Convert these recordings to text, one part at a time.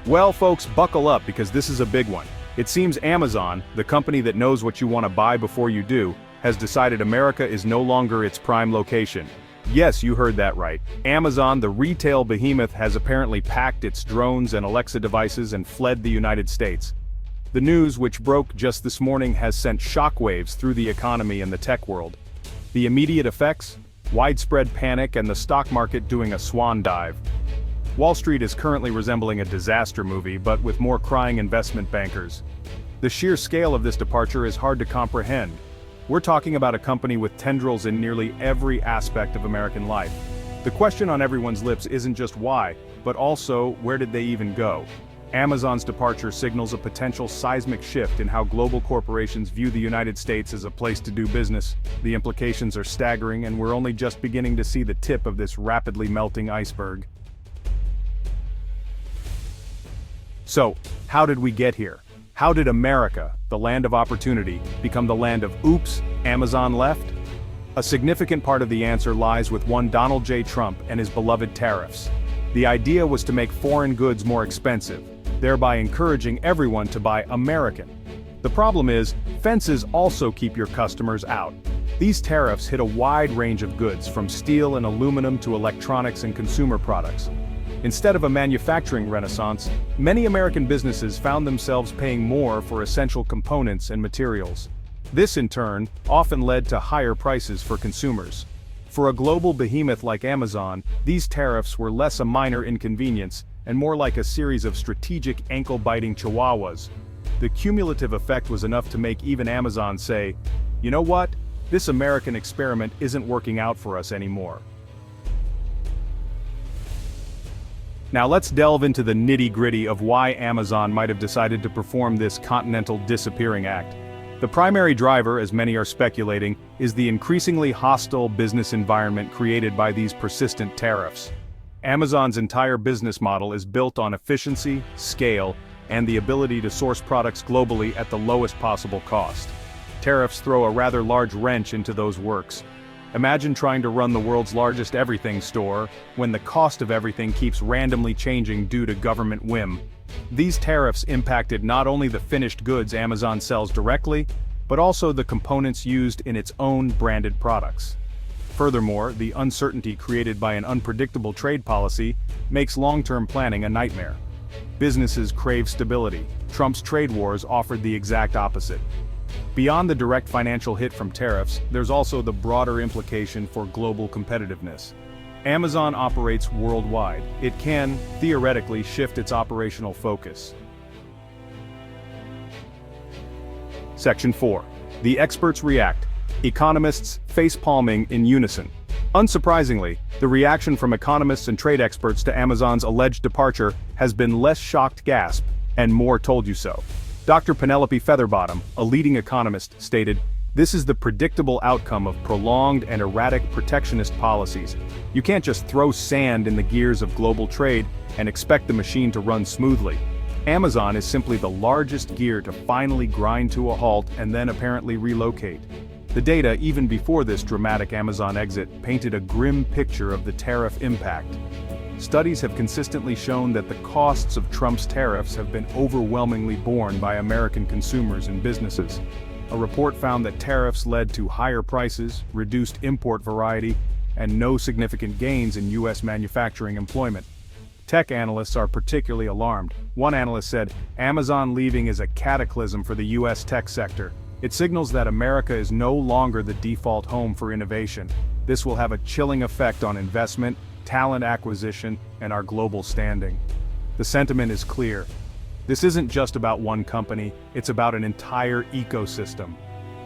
Well, folks, buckle up because this is a big one. It seems Amazon, the company that knows what you want to buy before you do, has decided America is no longer its prime location. Yes, you heard that right. Amazon, the retail behemoth, has apparently packed its drones and Alexa devices and fled the United States. The news, which broke just this morning, has sent shockwaves through the economy and the tech world. The immediate effects? Widespread panic and the stock market doing a swan dive. Wall Street is currently resembling a disaster movie, but with more crying investment bankers. The sheer scale of this departure is hard to comprehend. We're talking about a company with tendrils in nearly every aspect of American life. The question on everyone's lips isn't just why, but also where did they even go? Amazon's departure signals a potential seismic shift in how global corporations view the United States as a place to do business. The implications are staggering, and we're only just beginning to see the tip of this rapidly melting iceberg. So, how did we get here? How did America, the land of opportunity, become the land of oops, Amazon left? A significant part of the answer lies with one Donald J. Trump and his beloved tariffs. The idea was to make foreign goods more expensive, thereby encouraging everyone to buy American. The problem is, fences also keep your customers out. These tariffs hit a wide range of goods, from steel and aluminum to electronics and consumer products. Instead of a manufacturing renaissance, many American businesses found themselves paying more for essential components and materials. This, in turn, often led to higher prices for consumers. For a global behemoth like Amazon, these tariffs were less a minor inconvenience and more like a series of strategic ankle-biting chihuahuas. The cumulative effect was enough to make even Amazon say, "You know what? This American experiment isn't working out for us anymore." Now let's delve into the nitty-gritty of why Amazon might have decided to perform this continental disappearing act. The primary driver, as many are speculating, is the increasingly hostile business environment created by these persistent tariffs. Amazon's entire business model is built on efficiency, scale, and the ability to source products globally at the lowest possible cost. Tariffs throw a rather large wrench into those works. Imagine trying to run the world's largest everything store, when the cost of everything keeps randomly changing due to government whim. These tariffs impacted not only the finished goods Amazon sells directly, but also the components used in its own branded products. Furthermore, the uncertainty created by an unpredictable trade policy makes long-term planning a nightmare. Businesses crave stability. Trump's trade wars offered the exact opposite. Beyond the direct financial hit from tariffs, there's also the broader implication for global competitiveness. Amazon operates worldwide. It can, theoretically, shift its operational focus. Section 4. The experts react. Economists face-palming in unison. Unsurprisingly, the reaction from economists and trade experts to Amazon's alleged departure has been less shocked gasp, and more told you so. Dr. Penelope Featherbottom, a leading economist, stated, "This is the predictable outcome of prolonged and erratic protectionist policies. You can't just throw sand in the gears of global trade and expect the machine to run smoothly. Amazon is simply the largest gear to finally grind to a halt and then apparently relocate." The data, even before this dramatic Amazon exit, painted a grim picture of the tariff impact. Studies have consistently shown that the costs of Trump's tariffs have been overwhelmingly borne by American consumers and businesses. A report found that tariffs led to higher prices, reduced import variety, and no significant gains in U.S. manufacturing employment. Tech analysts are particularly alarmed. One analyst said, "Amazon leaving is a cataclysm for the U.S. tech sector. It signals that America is no longer the default home for innovation. This will have a chilling effect on investment, talent acquisition, and our global standing." The sentiment is clear. This isn't just about one company, it's about an entire ecosystem.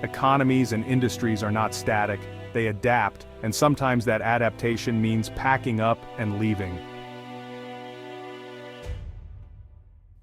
Economies and industries are not static, they adapt, and sometimes that adaptation means packing up and leaving.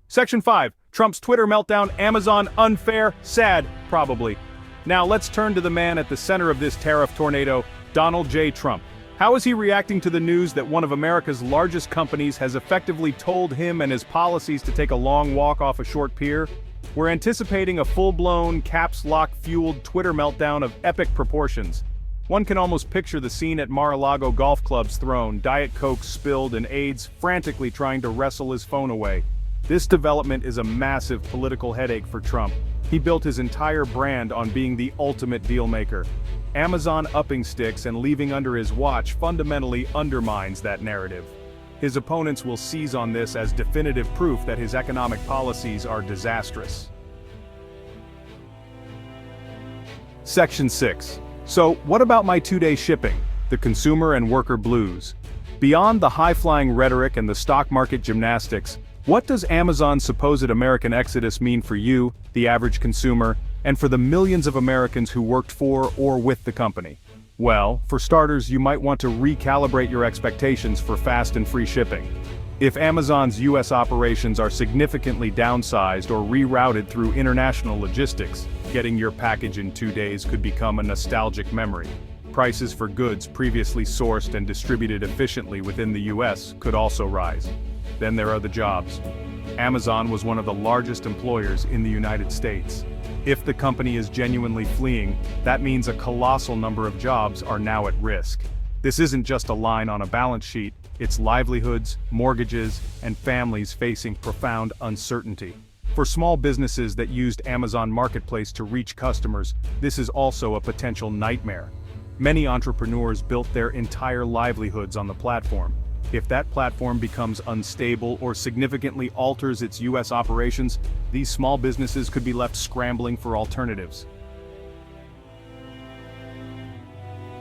Section 5. Trump's Twitter meltdown, Amazon unfair, sad, probably. Now let's turn to the man at the center of this tariff tornado, Donald J. Trump. How is he reacting to the news that one of America's largest companies has effectively told him and his policies to take a long walk off a short pier? We're anticipating a full-blown, caps lock-fueled Twitter meltdown of epic proportions. One can almost picture the scene at Mar-a-Lago Golf Club's thrown, Diet Coke spilled and aides frantically trying to wrestle his phone away. This development is a massive political headache for Trump. He built his entire brand on being the ultimate dealmaker. Amazon upping sticks and leaving under his watch fundamentally undermines that narrative. His opponents will seize on this as definitive proof that his economic policies are disastrous. Section 6. So, what about my two-day shipping? The consumer and worker blues. Beyond the high-flying rhetoric and the stock market gymnastics, what does Amazon's supposed American exodus mean for you, the average consumer, and for the millions of Americans who worked for or with the company? Well, for starters, you might want to recalibrate your expectations for fast and free shipping. If Amazon's US operations are significantly downsized or rerouted through international logistics, getting your package in 2 days could become a nostalgic memory. Prices for goods previously sourced and distributed efficiently within the US could also rise. Then there are the jobs. Amazon was one of the largest employers in the United States. If the company is genuinely fleeing, that means a colossal number of jobs are now at risk. This isn't just a line on a balance sheet, it's livelihoods, mortgages, and families facing profound uncertainty. For small businesses that used Amazon Marketplace to reach customers, this is also a potential nightmare. Many entrepreneurs built their entire livelihoods on the platform. If that platform becomes unstable or significantly alters its US operations, these small businesses could be left scrambling for alternatives.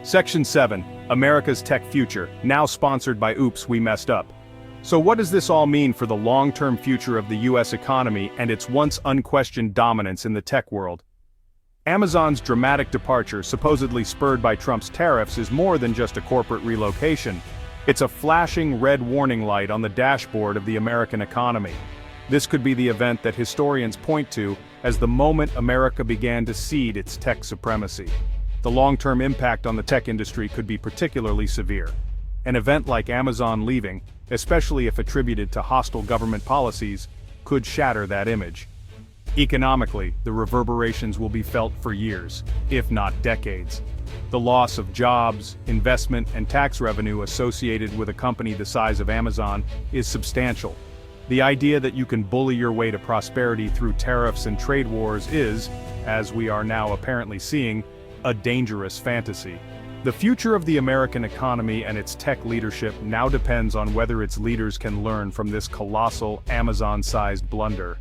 Section 7. America's Tech Future, now sponsored by Oops, We Messed Up. So what does this all mean for the long-term future of the US economy and its once unquestioned dominance in the tech world? Amazon's dramatic departure, supposedly spurred by Trump's tariffs, is more than just a corporate relocation. It's a flashing red warning light on the dashboard of the American economy. This could be the event that historians point to as the moment America began to cede its tech supremacy. The long-term impact on the tech industry could be particularly severe. An event like Amazon leaving, especially if attributed to hostile government policies, could shatter that image. Economically, the reverberations will be felt for years, if not decades. The loss of jobs, investment, and tax revenue associated with a company the size of Amazon is substantial. The idea that you can bully your way to prosperity through tariffs and trade wars is, as we are now apparently seeing, a dangerous fantasy. The future of the American economy and its tech leadership now depends on whether its leaders can learn from this colossal Amazon-sized blunder.